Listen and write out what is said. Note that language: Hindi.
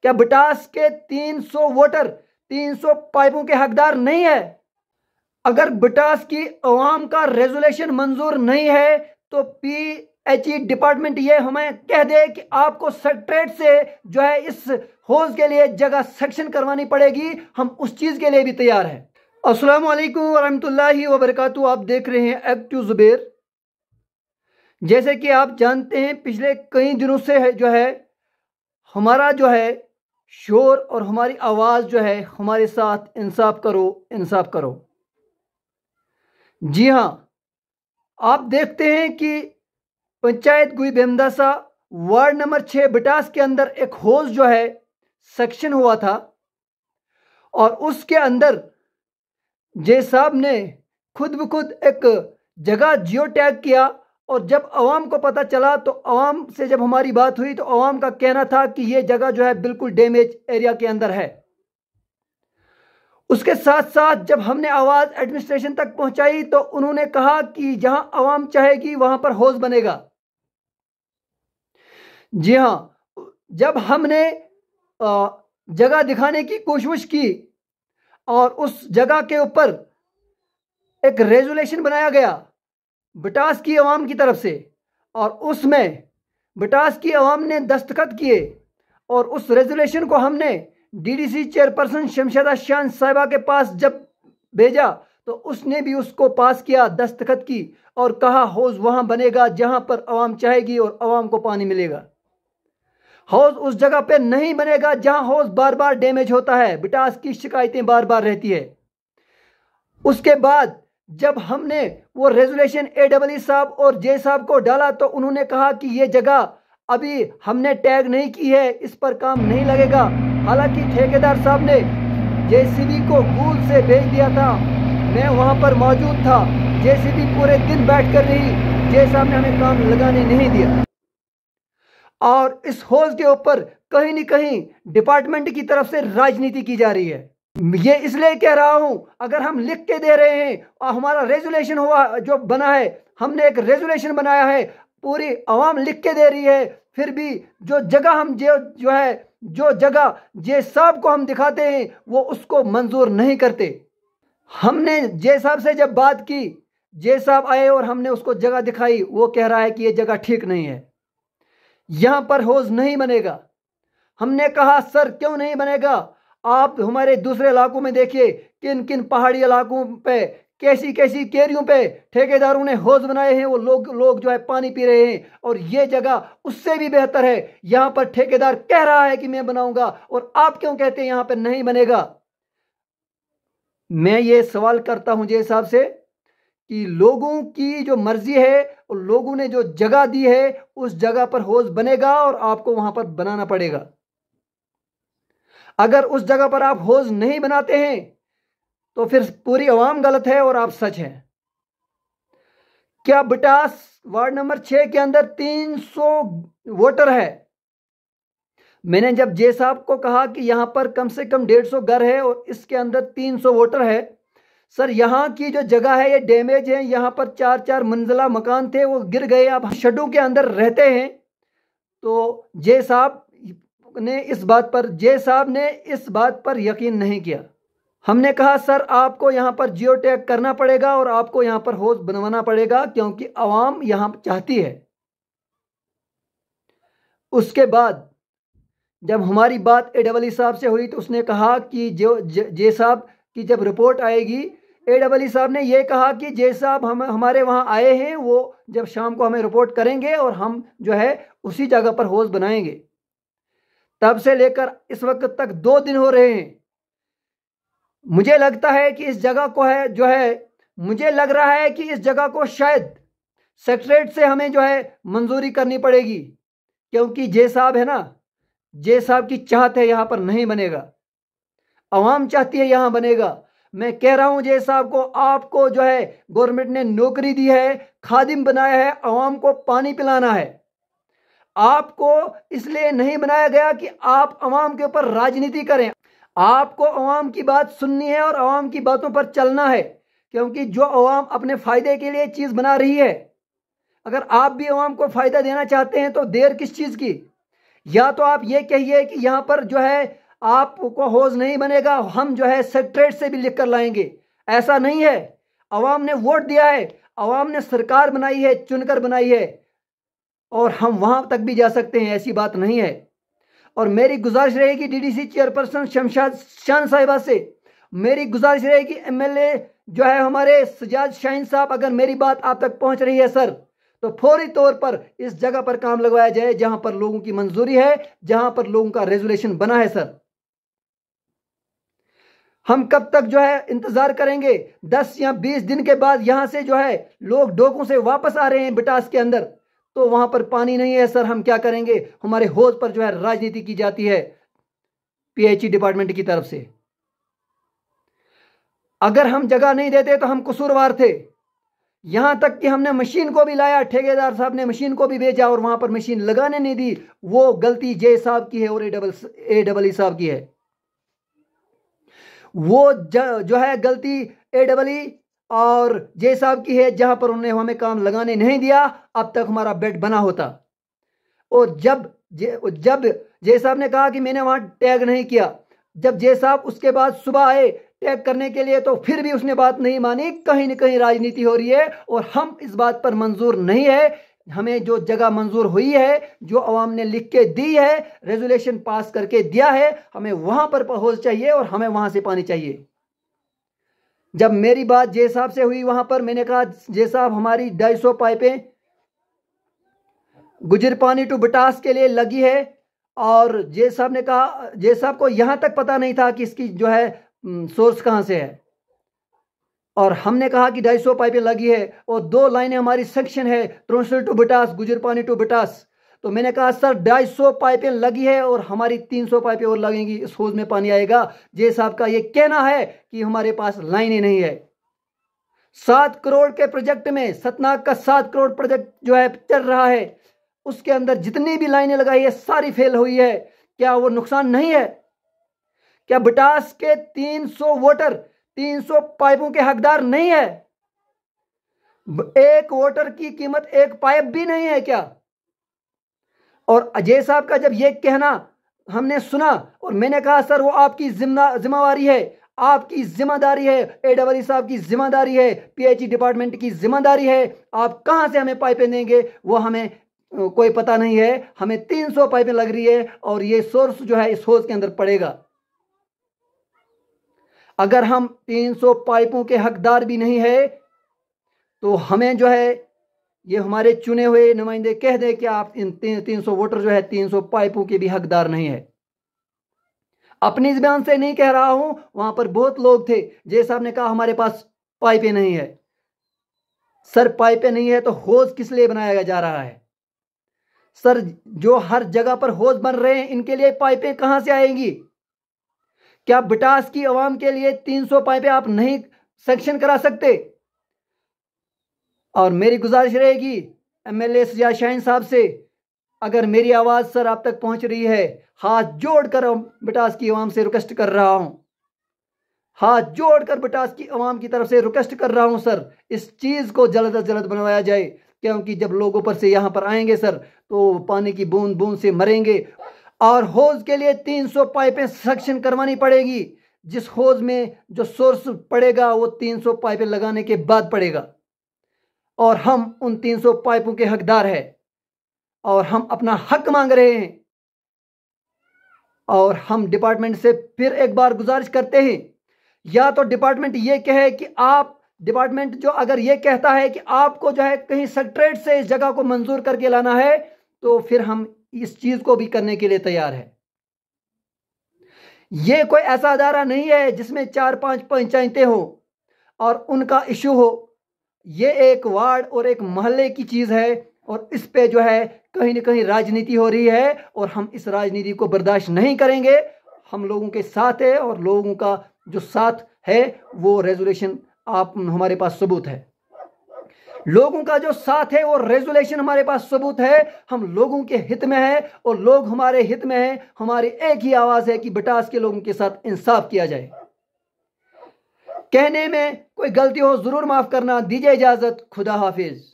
क्या बिटास के 300 वोटर 300 पाइपों के हकदार नहीं है? अगर बिटास की अवाम का रेजोल्यूशन मंजूर नहीं है तो PHE डिपार्टमेंट ये हमें कह दे कि आपको सेक्रेटरीट से जो है इस हौज के लिए जगह सेक्शन करवानी पड़ेगी, हम उस चीज़ के लिए भी तैयार हैं। अस्सलाम वालेकुम वरहमतुल्लाहि वबरकातुहू। आप देख रहे हैं एक्टिव जुबैर। जैसे कि आप जानते हैं पिछले कई दिनों से है जो है हमारा जो है शोर और हमारी आवाज़ जो है हमारे साथ इंसाफ करो इंसाफ करो। जी हाँ, आप देखते हैं कि पंचायत गुई बेमदासा वार्ड नंबर 6 बिटास के अंदर एक हौज जो है सेक्शन हुआ था और उसके अंदर जे साहब ने खुद ब खुद एक जगह जियो टैग किया और जब आवाम को पता चला तो आवाम से जब हमारी बात हुई तो आवाम का कहना था कि ये जगह जो है बिल्कुल डैमेज एरिया के अंदर है। उसके साथ साथ जब हमने आवाज़ एडमिनिस्ट्रेशन तक पहुंचाई तो उन्होंने कहा कि जहां आवाम चाहेगी वहां पर हौज बनेगा। जी हाँ, जब हमने जगह दिखाने की कोशिश की और उस जगह के ऊपर एक रेजोल्यूशन बनाया गया बिटास की आवाम की तरफ से और उसमें बिटास की आवाम ने दस्तखत किए और उस रेजोल्यूशन को हमने DDC चेयरपर्सन शमशादा शान साहिबा के पास जब भेजा तो उसने भी उसको पास किया, दस्तखत की और कहा हौज वहां बनेगा जहां पर आवाम चाहेगी और आवाम को पानी मिलेगा। हौज उस जगह पे नहीं बनेगा जहां हौज बार बार डैमेज होता है, बिटास की शिकायतें बार बार रहती है। उसके बाद जब हमने वो रेजोल्यूशन AEE साहब और जे साहब को डाला तो उन्होंने कहा कि ये जगह अभी हमने टैग नहीं की है, इस पर काम नहीं लगेगा। हालांकि ठेकेदार साहब ने JCB को गूल से भेज दिया था, मैं वहां पर मौजूद था। JCB पूरे दिन बैठ कर रही, जे साहब ने हमें काम लगाने नहीं दिया और इस हौज के ऊपर कहीं न कहीं डिपार्टमेंट की तरफ से राजनीति की जा रही है। ये इसलिए कह रहा हूं, अगर हम लिख के दे रहे हैं और हमारा रेजोल्यूशन हुआ जो बना है, हमने एक रेजोल्यूशन बनाया है, पूरी आवाम लिख के दे रही है, फिर भी जो जगह हम जो जगह जे साहब को हम दिखाते हैं वो उसको मंजूर नहीं करते। हमने जे साहब से जब बात की, जे साहब आए और हमने उसको जगह दिखाई, वो कह रहा है कि ये जगह ठीक नहीं है, यहां पर हौज नहीं बनेगा। हमने कहा सर क्यों नहीं बनेगा, आप हमारे दूसरे इलाकों में देखिए किन किन पहाड़ी इलाकों पे कैसी कैसी केरियों पे ठेकेदारों ने हौज बनाए हैं, वो लोग जो है पानी पी रहे हैं और ये जगह उससे भी बेहतर है। यहां पर ठेकेदार कह रहा है कि मैं बनाऊंगा और आप क्यों कहते हैं यहां पर नहीं बनेगा। मैं ये सवाल करता हूं जे साहब से कि लोगों की जो मर्जी है और लोगों ने जो जगह दी है उस जगह पर हौज बनेगा और आपको वहां पर बनाना पड़ेगा। अगर उस जगह पर आप हौज नहीं बनाते हैं तो फिर पूरी आवाम गलत है और आप सच हैं। क्या बिटास वार्ड नंबर 6 के अंदर 300 वोटर है? मैंने जब जे साहब को कहा कि यहां पर कम से कम 150 घर है और इसके अंदर 300 वोटर है, सर यहाँ की जो जगह है ये डैमेज है, यहाँ पर 4-4 मंजिला मकान थे वो गिर गए, अब शेडों के अंदर रहते हैं। तो जे साहब ने इस बात पर यकीन नहीं किया। हमने कहा सर आपको यहाँ पर जियो टैग करना पड़ेगा और आपको यहाँ पर हौज बनवाना पड़ेगा क्योंकि आवाम यहाँ चाहती है। उसके बाद जब हमारी बात AEE साहब से हुई तो उसने कहा कि जे साहब की जब रिपोर्ट आएगी, AEE साहब ने यह कहा कि जे साहब हमारे वहाँ आए हैं, वो जब शाम को हमें रिपोर्ट करेंगे और हम जो है उसी जगह पर हौज बनाएंगे। तब से लेकर इस वक्त तक 2 दिन हो रहे हैं। मुझे लगता है कि इस जगह को मुझे लग रहा है कि इस जगह को शायद सेक्रेटरीट से हमें जो है मंजूरी करनी पड़ेगी क्योंकि जे साहब है ना, जे साहब की चाहत है यहाँ पर नहीं बनेगा, आवाम चाहती है यहाँ बनेगा। मैं कह रहा हूं जे साहब को, आपको जो है गवर्नमेंट ने नौकरी दी है, खादिम बनाया है, आवाम को पानी पिलाना है। आपको इसलिए नहीं बनाया गया कि आप आवाम के ऊपर राजनीति करें, आपको आवाम की बात सुननी है और आवाम की बातों पर चलना है क्योंकि जो आवाम अपने फायदे के लिए चीज बना रही है, अगर आप भी आवाम को फायदा देना चाहते हैं तो देर किस चीज की। या तो आप ये कहिए कि यहाँ पर जो है आपको हौज नहीं बनेगा, हम जो है सेक्रेटरीट से भी लिख कर लाएंगे। ऐसा नहीं है। अवाम ने वोट दिया है, अवाम ने सरकार बनाई है, चुनकर बनाई है, और हम वहां तक भी जा सकते हैं, ऐसी बात नहीं है। और मेरी गुजारिश रहेगी डीडीसी चेयरपर्सन शमशाद शान साहिबा से, मेरी गुजारिश रहेगी एमएलए जो है हमारे सजाद शाहीन साहब, अगर मेरी बात आप तक पहुंच रही है सर, तो फौरी तौर पर इस जगह पर काम लगवाया जाए जहां पर लोगों की मंजूरी है, जहां पर लोगों का रेजोल्यूशन बना है सर। हम कब तक जो है इंतजार करेंगे? 10 या 20 दिन के बाद यहां से जो है लोग डोकों से वापस आ रहे हैं बिटास के अंदर, तो वहां पर पानी नहीं है सर, हम क्या करेंगे? हमारे हौज पर जो है राजनीति की जाती है पीएचई डिपार्टमेंट की तरफ से। अगर हम जगह नहीं देते तो हम कसूरवार थे। यहां तक कि हमने मशीन को भी लाया, ठेकेदार साहब ने मशीन को भी भेजा और वहां पर मशीन लगाने नहीं दी। वो गलती जे साहब की है और ए साहब की है। वो जो है गलती ए और जे साहब की है, जहां पर उन्होंने हमें काम लगाने नहीं दिया। अब तक हमारा बेड बना होता। और जब जे साहब ने कहा कि मैंने वहां टैग नहीं किया, जब जे साहब उसके बाद सुबह आए टैग करने के लिए, तो फिर भी उसने बात नहीं मानी। कहीं न कहीं राजनीति हो रही है और हम इस बात पर मंजूर नहीं है। हमें जो जगह मंजूर हुई है, जो अवाम ने लिख के दी है, रेजोल्यूशन पास करके दिया है, हमें वहां पर हौज चाहिए और हमें वहां से पानी चाहिए। जब मेरी बात जे साहब से हुई वहां पर, मैंने कहा जे साहब हमारी 250 पाइपें गुजर पानी टू बिटास के लिए लगी है। और जे साहब ने कहा, जे साहब को यहां तक पता नहीं था कि इसकी जो है सोर्स कहां से है। और हमने कहा कि 250 पाइपें लगी है और 2 लाइनें हमारी सेक्शन है, त्रोंसल टू बिटास, गुजर पानी टू बिटास। तो मैंने कहा सर 250 पाइपें लगी है और हमारी 300 पाइपें और लगेंगी, इस हौज में पानी आएगा। जे साहब का ये कहना है कि हमारे पास लाइनें नहीं है। 7 करोड़ के प्रोजेक्ट में, सतनाक का 7 करोड़ प्रोजेक्ट जो है चल रहा है, उसके अंदर जितनी भी लाइनें लगाई है सारी फेल हुई है। क्या वो नुकसान नहीं है? क्या बिटास के 300 वोटर 300 पाइपों के हकदार नहीं है? एक वोटर की कीमत एक पाइप भी नहीं है क्या? और अजय साहब का जब ये कहना हमने सुना और मैंने कहा सर वो आपकी जिम्मेवारी है, आपकी जिम्मेदारी है, ए साहब की जिम्मेदारी है, पीएचई डिपार्टमेंट की जिम्मेदारी है। आप कहां से हमें पाइपें देंगे वो हमें कोई पता नहीं है। हमें 300 पाइपें लग रही है और ये सोर्स जो है इस हौज के अंदर पड़ेगा। अगर हम 300 पाइपों के हकदार भी नहीं है तो हमें जो है ये हमारे चुने हुए नुमाइंदे कह दे कि आप इन 300 वोटर जो है 300 पाइपों के भी हकदार नहीं है। अपनी ज़बान से नहीं कह रहा हूं, वहां पर बहुत लोग थे। जे साहब ने कहा हमारे पास पाइपें नहीं है। सर पाइपें नहीं है तो हौज किस लिए बनाया जा रहा है? सर जो हर जगह पर हौज बन रहे हैं इनके लिए पाइपें कहां से आएंगी? क्या बिटास की आवाम के लिए 300 पाइपें आप नहीं सेक्शन करा सकते? और मेरी गुजारिश रहेगी एमएलए सजाद शाहीन साहब से, अगर मेरी आवाज़ सर आप तक पहुंच रही है, हाथ जोड़कर बिटास की आवाम से रिक्वेस्ट कर रहा हूं, हाथ जोड़कर बिटास की आवाम की तरफ से रिक्वेस्ट कर रहा हूं सर, इस चीज़ को जल्द अज जल्द बनवाया जाए। क्योंकि जब लोग ऊपर से यहाँ पर आएंगे सर तो पानी की बूंद बूंद से मरेंगे। और हौज के लिए 300 पाइपें सेक्शन करवानी पड़ेगी। जिस हौज में जो सोर्स पड़ेगा वो 300 पाइपें लगाने के बाद पड़ेगा। और हम उन 300 पाइपों के हकदार हैं और हम अपना हक मांग रहे हैं। और हम डिपार्टमेंट से फिर एक बार गुजारिश करते हैं, या तो डिपार्टमेंट ये कहे कि आप, डिपार्टमेंट जो अगर ये कहता है कि आपको जो है कहीं सेक्रेटरीट से इस जगह को मंजूर करके लाना है, तो फिर हम इस चीज को भी करने के लिए तैयार है। ये कोई ऐसा अदारा नहीं है जिसमें 4-5 पंचायतें हो और उनका इशू हो। ये एक वार्ड और एक मोहल्ले की चीज है और इस पे जो है कहीं ना कहीं राजनीति हो रही है और हम इस राजनीति को बर्दाश्त नहीं करेंगे। हम लोगों के साथ है और लोगों का जो साथ है वो रेजोल्यूशन आप हमारे पास सबूत है। लोगों का जो साथ है वो रेजोल्यूशन हमारे पास सबूत है। हम लोगों के हित में है और लोग हमारे हित में है। हमारी एक ही आवाज है कि बिटास के लोगों के साथ इंसाफ किया जाए। कहने में कोई गलती हो जरूर माफ करना। दीजिए इजाजत। खुदा हाफिज।